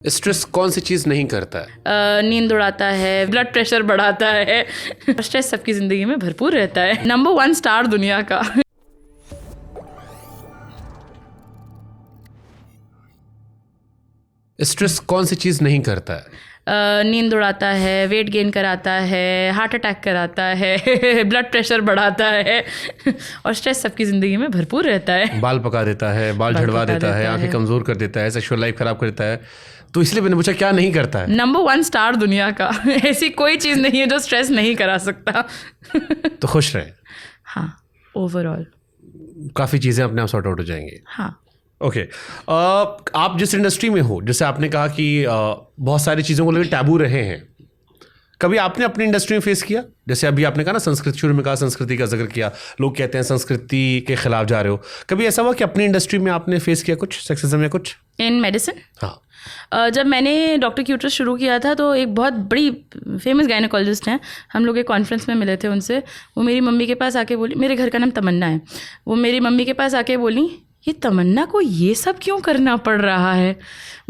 Stress कौन सी चीज़ नहीं करता है? नींद उड़ाता है, ब्लड प्रेशर बढ़ाता है। स्ट्रेस सबकी ज़िंदगी में भरपूर रहता है। नंबर 1 स्टार दुनिया का। स्ट्रेस कौन सी चीज़ नहीं करता है? नींद उड़ाता है, वेट गेन कराता है, हार्ट अटैक कराता है, ब्लड प्रेशर बढ़ाता है। और स्ट्रेस सबकी ज़िंदगी में भरपूर रहता है। बाल पका देता है, बाल झड़वा देता है, आंखें कमज़ोर कर देता है, सेक्सुअल लाइफ खराब कर देता है। तो इसलिए मैंने पूछा क्या नहीं करता है। नंबर 1 स्टार दुनिया का। ऐसी कोई चीज़ नहीं है जो स्ट्रेस नहीं करा सकता। तो खुश रहे। हाँ, ओवरऑल काफ़ी चीज़ें अपने आप सॉर्ट आउट हो जाएंगी। हाँ। ओके आप जिस इंडस्ट्री में हो, जैसे आपने कहा कि बहुत सारी चीज़ों को लेकर टैबू रहे हैं, कभी आपने अपनी इंडस्ट्री में फेस किया? जैसे अभी आपने कहा ना संस्कृति, शुरू में कहा संस्कृति का जिक्र किया, लोग कहते हैं संस्कृति के खिलाफ जा रहे हो। कभी ऐसा हुआ कि अपनी इंडस्ट्री में आपने फेस किया कुछ सेक्सिज्म या कुछ? इन मेडिसिन, हाँ, जब मैंने डॉक्टर क्यूटर्स शुरू किया था तो एक बहुत बड़ी फेमस गायनेकोलॉजिस्ट हैं, हम लोग एक कॉन्फ्रेंस में मिले थे उनसे। वो मेरी मम्मी के पास आके बोली, मेरे घर का नाम तमन्ना है, वो मेरी मम्मी के पास आके बोली ये तमन्ना को ये सब क्यों करना पड़ रहा है।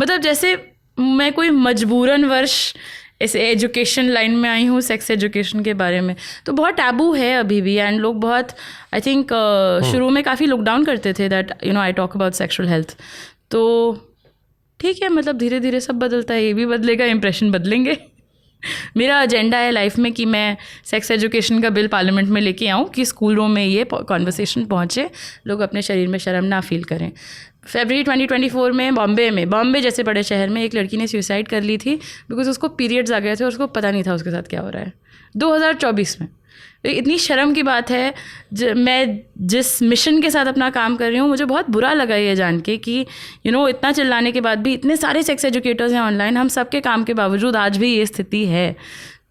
मतलब जैसे मैं कोई मजबूरन वर्ष ऐसे एजुकेशन लाइन में आई हूँ सेक्स एजुकेशन के बारे में। तो बहुत टैबू है अभी भी, एंड लोग बहुत आई थिंक शुरू में काफ़ी लुक डाउन करते थे that I talk about sexual health. तो ठीक है, मतलब धीरे धीरे सब बदलता है, ये भी बदलेगा, इम्प्रेशन बदलेंगे। मेरा एजेंडा है लाइफ में कि मैं सेक्स एजुकेशन का बिल पार्लियामेंट में लेके आऊँ कि स्कूलों में ये कॉन्वर्सेशन पहुँचे, लोग अपने शरीर में शर्म ना फील करें। फरवरी 2024 में बॉम्बे जैसे बड़े शहर में एक लड़की ने सुसाइड कर ली थी बिकॉज उसको पीरियड्स आ गए थे और उसको पता नहीं था उसके साथ क्या हो रहा है, 2024 में। इतनी शर्म की बात है। मैं जिस मिशन के साथ अपना काम कर रही हूँ, मुझे बहुत बुरा लगा ये जान के कि इतना चिल्लाने के बाद भी इतने सारे सेक्स एजुकेटर्स हैं ऑनलाइन, हम सबके काम के बावजूद आज भी ये स्थिति है।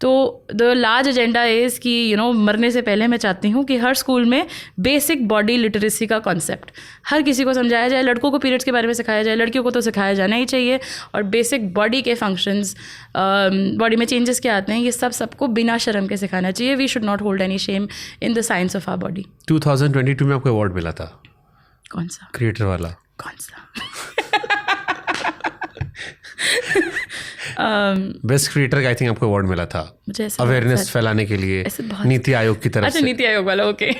तो द लार्ज एजेंडा इज़ कि मरने से पहले मैं चाहती हूँ कि हर स्कूल में बेसिक बॉडी लिटरेसी का कॉन्सेप्ट हर किसी को समझाया जाए। लड़कों को पीरियड्स के बारे में सिखाया जाए, लड़कियों को तो सिखाया जाना ही चाहिए। और बेसिक बॉडी के फंक्शंस, बॉडी में चेंजेस क्या आते हैं, ये सबको बिना शर्म के सिखाना चाहिए। We should not hold any shame in the science of our body. 2022 में आपको अवार्ड मिला था, कौन सा? क्रिएटर वाला। कौन सा? बेस्ट क्रिएटर का आई थिंक आपको अवार्ड मिला था, अवेयरनेस फैलाने के लिए, नीति आयोग की तरफ से। अच्छा, नीति आयोग वाला, ओके।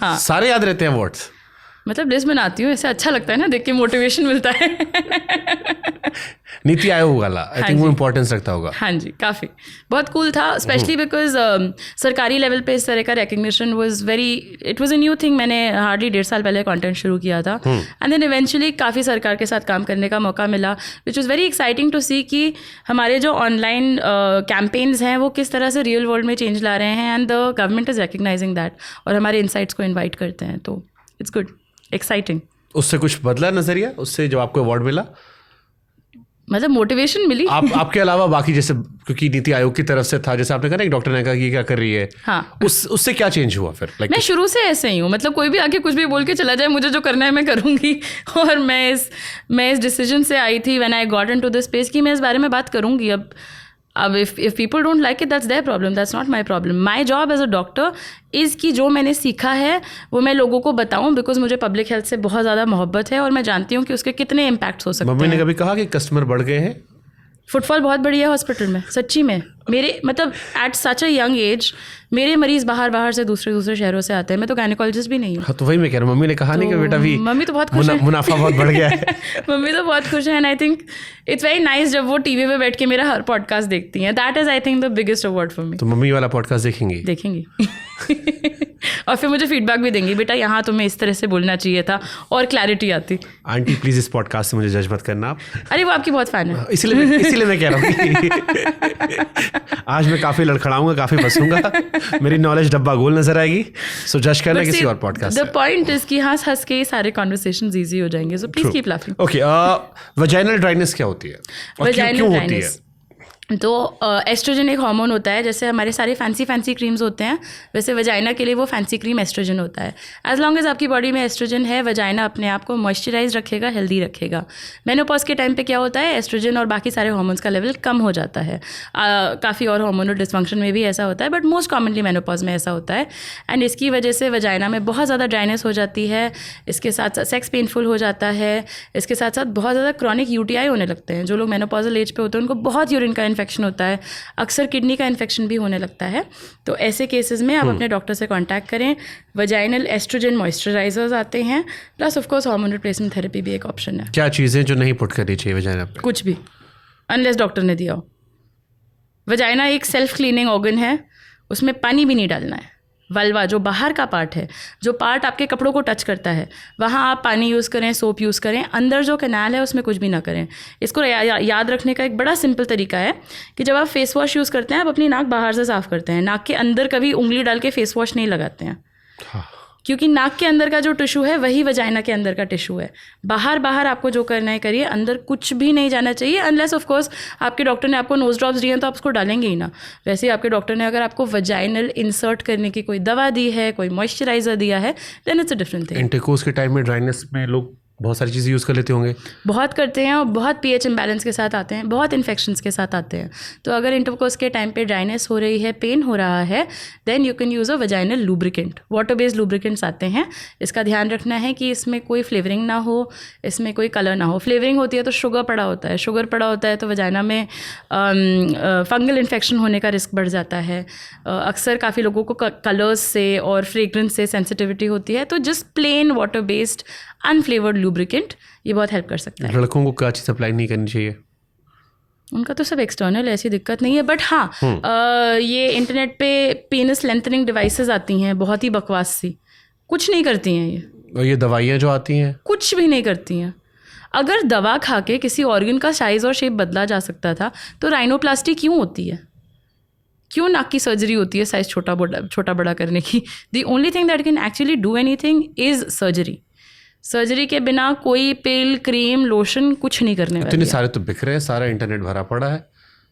हाँ, सारे याद रहते हैं अवार्ड्स। मतलब लिस्ट बनाती हूँ, ऐसे अच्छा लगता है ना, देख के मोटिवेशन मिलता है। नीति आयोग वाला आई थिंक वो इम्पोर्टेंस रखता होगा। हाँ जी, काफ़ी बहुत कूल था, स्पेशली बिकॉज सरकारी लेवल पे इस तरह का recognition it was a new thing. मैंने हार्डली 1.5 साल पहले कंटेंट शुरू किया था, एंड देन इवेंचुअली काफ़ी सरकार के साथ काम करने का मौका मिला, which is very exciting to see कि हमारे जो ऑनलाइन कैंपेन्स हैं वो किस तरह से रियल वर्ल्ड में चेंज ला रहे हैं, and the government is recognising that, और हमारे इनसाइट्स को इन्वाइट करते हैं। तो इट्स गुड, एक्साइटिंग। उससे कुछ बदला नजरिया, उससे जो आपको अवार्ड मिला? मतलब मोटिवेशन मिली। आपके अलावा बाकी, जैसे क्योंकि नीति आयोग की तरफ से था, जैसे आपने कहा ना एक डॉक्टर ने कहा कि क्या कर रही है, हाँ, उससे क्या चेंज हुआ फिर? मैं शुरू से ऐसे ही हूँ, मतलब कोई भी आके कुछ भी बोल के चला जाए, मुझे जो करना है मैं करूँगी। और मैं इस डिसीजन से आई थी when I got into this space कि मैं इस बारे में बात करूँगी। अब if people don't like it, that's their problem, that's not my problem. My job as a doctor is कि जो मैंने सीखा है वो मैं लोगों को बताऊं, बिकॉज मुझे पब्लिक हेल्थ से बहुत ज़्यादा मोहब्बत है और मैं जानती हूँ कि उसके कितने इम्पैक्ट्स हो सकते हैं। मम्मी ने कभी कहा कि कस्टमर बढ़ गए हैं? फुटफॉल बहुत बढ़िया है हॉस्पिटल में, सच्ची में। मेरे मतलब at such a young age मेरे मरीज बाहर से दूसरे शहरों से आते हैं। मैं तो गायनेकोलॉजिस्ट भी नहीं हूँ। हाँ, तो वही मैं कह रहा हूँ, मम्मी ने कहा नहीं कि बेटा भी मम्मी तो बहुत खुश है, मुनाफा बहुत बढ़ गया है। मम्मी तो बहुत खुश है, and I think it's very nice जब वो टीवी पे बैठ के मेरा हर पॉडकास्ट देखती हैं। That is I think the biggest award for me. तो मम्मी वाला पॉडकास्ट देखेंगी? और फिर मुझे फीडबैक भी देंगी, बेटा यहाँ तुम्हें इस तरह से बोलना चाहिए था, और क्लैरिटी आती। आंटी प्लीज इस पॉडकास्ट से मुझे जज मत करना आप। अरे वो आपकी बहुत फैन है, इसीलिए मैं कह रहा हूँ कि आज मैं काफी लड़खड़ाऊंगा, काफी फंसूंगा, मेरी नॉलेज डब्बा गोल नजर आएगी। सो जज करना किसी और पॉडकास्ट। द पॉइंट इज कि हंस के सारे कॉन्वर्सेशंस इजी हो जाएंगे। So please keep laughing. Okay, vaginal dryness क्या होती है और क्यों होती है? तो एस्ट्रोजन एक हार्मोन होता है, जैसे हमारे सारे फैंसी क्रीम्स होते हैं वैसे वजाइना के लिए वो फैंसी क्रीम एस्ट्रोजन होता है। एज लॉन्ग एज आपकी बॉडी में एस्ट्रोजन है, वजाइना अपने आप को मॉइस्चराइज रखेगा, हेल्दी रखेगा। मेनोपॉज के टाइम पे क्या होता है, एस्ट्रोजन और बाकी सारे हार्मोन्स का लेवल कम हो जाता है। काफ़ी और हार्मोनल डिसफंक्शन में भी ऐसा होता है, बट मोस्ट कॉमनली मेनोपॉज में ऐसा होता है। एंड इसकी वजह से वजाइना में बहुत ज़्यादा ड्राइनेस हो जाती है, इसके साथ साथ सेक्स पेनफुल हो जाता है, इसके साथ साथ बहुत ज़्यादा क्रॉनिक यूटीआई होने लगते हैं। जो लोग मेनोपॉजल एज पे होते हैं उनको बहुत यूरिन का इन्फेक्शन होता है, अक्सर किडनी का इन्फेक्शन भी होने लगता है। तो ऐसे केसेस में आप अपने डॉक्टर से कांटेक्ट करें। वजाइनल एस्ट्रोजन मॉइस्चराइजर्स आते हैं, plus of course hormone replacement therapy भी एक ऑप्शन है। क्या चीज़ें जो नहीं पुट करनी चाहिए वजाइना पे? कुछ भी, अनलेस डॉक्टर ने दिया हो। वजाइना एक सेल्फ क्लीनिंग ऑर्गन है, उसमें पानी भी नहीं डालना है। वल्वा जो बाहर का पार्ट है, जो पार्ट आपके कपड़ों को टच करता है, वहाँ आप पानी यूज़ करें, सोप यूज़ करें। अंदर जो कैनाल है उसमें कुछ भी ना करें। इसको याद रखने का एक बड़ा सिंपल तरीका है कि जब आप फेस वॉश यूज़ करते हैं, आप अपनी नाक बाहर से साफ़ करते हैं, नाक के अंदर कभी उंगली डाल के फेस वॉश नहीं लगाते हैं। हाँ। क्योंकि नाक के अंदर का जो टिश्यू है वही वजाइना के अंदर का टिश्यू है। बाहर आपको जो करना है करिए, अंदर कुछ भी नहीं जाना चाहिए, अनलेस ऑफ कोर्स आपके डॉक्टर ने आपको नोज ड्रॉप्स दिए हैं तो आप उसको डालेंगे ही ना। वैसे ही आपके डॉक्टर ने अगर आपको वजाइनल इंसर्ट करने की कोई दवा दी है, कोई मॉइस्चराइजर दिया है, then it's a different thing. Intercourse के टाइम में ड्राइनेस में लोग बहुत सारी चीज़ें यूज़ कर लेते होंगे। बहुत करते हैं और बहुत पीएच इम्बैलेंस के साथ आते हैं, बहुत इन्फेक्शंस के साथ आते हैं। तो अगर इंटरकोर्स के टाइम पे ड्राइनेस हो रही है, पेन हो रहा है, then you can use a vaginal lubricant. Water based lubricants आते हैं। इसका ध्यान रखना है कि इसमें कोई फ्लेवरिंग ना हो, इसमें कोई कलर ना हो। फ्लेवरिंग होती है तो शुगर पड़ा होता है, शुगर पड़ा होता है तो वजाइना में फंगल इन्फेक्शन होने का रिस्क बढ़ जाता है। अक्सर काफ़ी लोगों को कलर्स से और फ्रेग्रेंस से सेंसिटिविटी होती है, तो just plain water based unflavoured lubricant ये बहुत हेल्प कर सकता है। लड़कों को क्या चीज़ अप्लाई नहीं करनी चाहिए? उनका तो सब एक्सटर्नल, ऐसी दिक्कत नहीं है। बट हाँ, ये इंटरनेट पे पेनिस लेंथनिंग डिवाइसेस आती हैं, बहुत ही बकवास सी, कुछ नहीं करती हैं ये। और ये दवाइयाँ जो आती हैं कुछ भी नहीं करती हैं। अगर दवा खा के किसी ऑर्गन का साइज़ और शेप बदला जा सकता था तो राइनोप्लास्टी क्यों होती है? क्यों नाक की सर्जरी होती है साइज़ छोटा बड़ा करने की? The only thing that can actually do anything is surgery. Surgery के बिना कोई पिल, क्रीम, लोशन कुछ नहीं करने वाली इतने है। सारे तो बिक रहे हैं, सारा इंटरनेट भरा पड़ा है।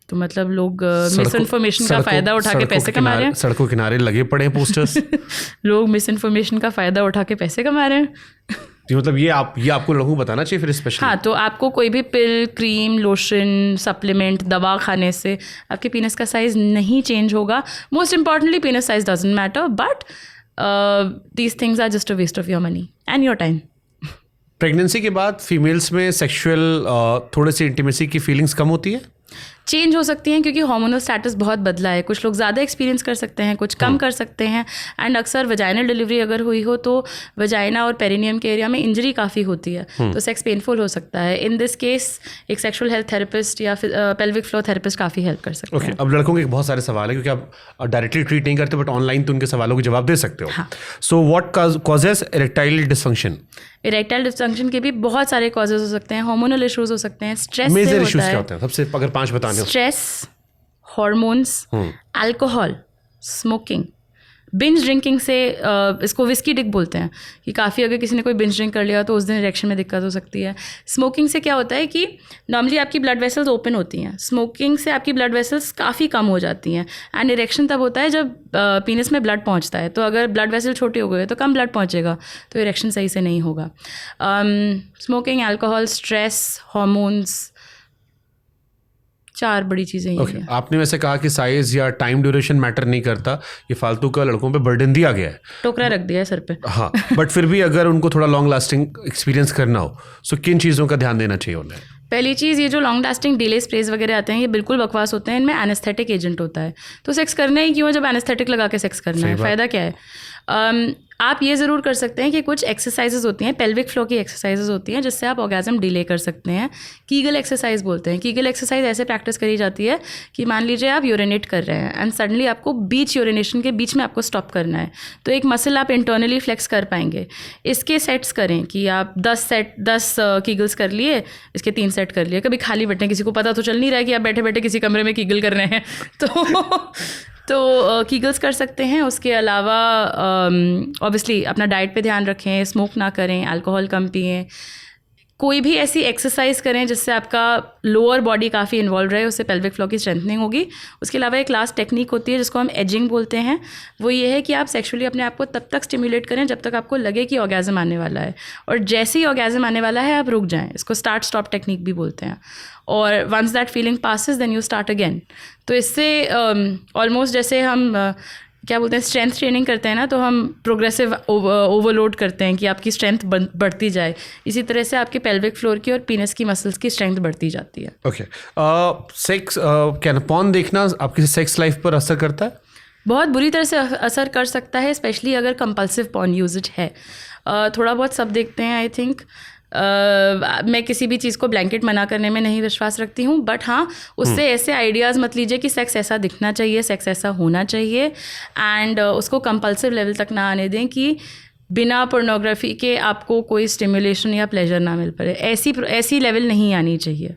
तो मतलब लोग मिस इन्फॉर्मेशन का फ़ायदा उठा के पैसे कमा रहे हैं। सड़कों किनारे लगे पड़े हैं पोस्टर्स। लोग मिस इन्फॉर्मेशन का फ़ायदा उठा के पैसे कमा रहे हैं। तो मतलब ये आपको लोगों को बताना चाहिए फिर स्पेशली। हाँ, तो आपको कोई भी पिल, क्रीम, लोशन, सप्लीमेंट, दवा खाने से आपके पीनस का साइज़ नहीं चेंज होगा। Most importantly penis size doesn't matter, but these things are just a waste of your money and your time. Pregnancy के बाद फीमेल्स में सेक्सुअल थोड़े से इंटीमेसी की फीलिंग्स कम होती है? चेंज हो सकती हैं क्योंकि हार्मोनल स्टेटस बहुत बदला है। कुछ लोग ज़्यादा एक्सपीरियंस कर सकते हैं, कुछ कम कर सकते हैं। एंड अक्सर वजाइनल डिलीवरी अगर हुई हो तो वजाइना और पेरिनियम के एरिया में इंजरी काफ़ी होती है, तो सेक्स पेनफुल हो सकता है। इन दिस केस एक सेक्सुअल हेल्थ थेरेपिस्ट या पेल्विक फ्लोर थेरेपिस्ट काफ़ी हेल्प कर सकते हैं। अब लड़कों के बहुत सारे सवाल है, क्योंकि आप डायरेक्टली ट्रीट नहीं करते, बट ऑनलाइन तो उनके सवालों के जवाब दे सकते हो। So what causes erectile dysfunction? Erectile dysfunction के भी बहुत सारे कॉजेज हो सकते हैं। हार्मोनल इश्यूज हो सकते हैं, स्ट्रेस से मेजर होता इश्यूज है। क्या होते हैं सबसे, अगर 5 बताने हो? Stress, hormones, alcohol, smoking, binge drinking से इसको विस्की डिक बोलते हैं कि काफ़ी अगर किसी ने कोई बिंज ड्रिंक कर लिया तो उस दिन इरेक्शन में दिक्कत हो सकती है। स्मोकिंग से क्या होता है कि नॉर्मली आपकी ब्लड वेसल्स ओपन होती हैं, स्मोकिंग से आपकी ब्लड वेसल्स काफ़ी कम हो जाती हैं। एंड इरेक्शन तब होता है जब पीनस में ब्लड पहुंचता है, तो अगर ब्लड वेसल छोटी हो गई तो कम ब्लड पहुंचेगा, तो इरेक्शन सही से नहीं होगा। स्मोकिंग, अल्कोहल, स्ट्रेस, हॉर्मोन्स, 4 बड़ी चीज़ें ये हैं। आपने वैसे कहा कि साइज या टाइम ड्यूरेशन मैटर नहीं करता, ये फालतू का लड़कों पे बर्डन दिया गया है, टोकरा रख दिया है सर पे। हाँ, बट फिर भी अगर उनको थोड़ा लॉन्ग लास्टिंग एक्सपीरियंस करना हो, सो किन चीज़ों का ध्यान देना चाहिए उन्हें? पहली चीज़, ये जो लॉन्ग लास्टिंग डिले स्प्रेज वगैरह आते हैं ये बिल्कुल बकवास होते हैं। इनमें एनेस्थेटिक एजेंट होता है, तो सेक्स करना ही क्यों जब एनेस्थेटिक लगा के सेक्स करना है? फ़ायदा क्या है? आप ये ज़रूर कर सकते हैं कि कुछ एक्सरसाइजेज होती हैं, पेल्विक फ्लो की एक्सरसाइजेज होती हैं जिससे आप ऑर्गेज़म डिले कर सकते हैं। कीगल एक्सरसाइज बोलते हैं। कीगल एक्सरसाइज ऐसे प्रैक्टिस करी जाती है कि मान लीजिए आप यूरिनेट कर रहे हैं एंड सडनली आपको बीच यूरिनेशन के बीच में आपको स्टॉप करना है, तो एक मसल आप इंटरनली फ्लेक्स कर पाएंगे। इसके सेट्स करें कि आप 10 कीगल्स कर लिए, इसके 3 सेट कर लिए। कभी खाली बैठे, किसी को पता तो चल नहीं रहा है कि आप बैठे बैठे किसी कमरे में कीगल कर रहे हैं, तो कीगल्स कर सकते हैं। उसके अलावा ऑब्वियसली अपना डाइट पे ध्यान रखें, स्मोक ना करें, अल्कोहल कम पिएं। कोई भी ऐसी एक्सरसाइज करें जिससे आपका लोअर बॉडी काफ़ी इन्वॉल्व रहे, उससे पेल्विक फ्लोर की स्ट्रेंथनिंग होगी। उसके अलावा एक लास्ट टेक्निक होती है जिसको हम एजिंग बोलते हैं। वो ये है कि आप सेक्सुअली अपने आप को तब तक स्टिमुलेट करें जब तक आपको लगे कि ऑर्गेज़म आने वाला है, और जैसे ही ऑर्गेज़म आने वाला है आप रुक जाएं। इसको स्टार्ट स्टॉप टेक्निक भी बोलते हैं। और once that feeling passes then you start again. तो इससे ऑलमोस्ट जैसे हम क्या बोलते हैं, स्ट्रेंथ ट्रेनिंग करते हैं ना, तो हम प्रोग्रेसिव ओवरलोड करते हैं कि आपकी स्ट्रेंथ बढ़ती जाए। इसी तरह से आपके पेल्विक फ्लोर की और पीनस की मसल्स की स्ट्रेंथ बढ़ती जाती है। ओके, सेक्स क्या ना, पॉर्न देखना आपकी सेक्स लाइफ पर असर करता है? बहुत बुरी तरह से असर कर सकता है, स्पेशली अगर कंपल्सिव पॉर्न यूजेज है। थोड़ा बहुत सब देखते हैं आई थिंक। मैं किसी भी चीज़ को ब्लैंकेट मना करने में नहीं विश्वास रखती हूँ, बट हाँ, उससे ऐसे आइडियाज़ मत लीजिए कि सेक्स ऐसा दिखना चाहिए, सेक्स ऐसा होना चाहिए, एंड उसको कंपल्सिव लेवल तक ना आने दें कि बिना पोर्नोग्राफी के आपको कोई स्टिमुलेशन या प्लेजर ना मिल पाए। ऐसी लेवल नहीं आनी चाहिए।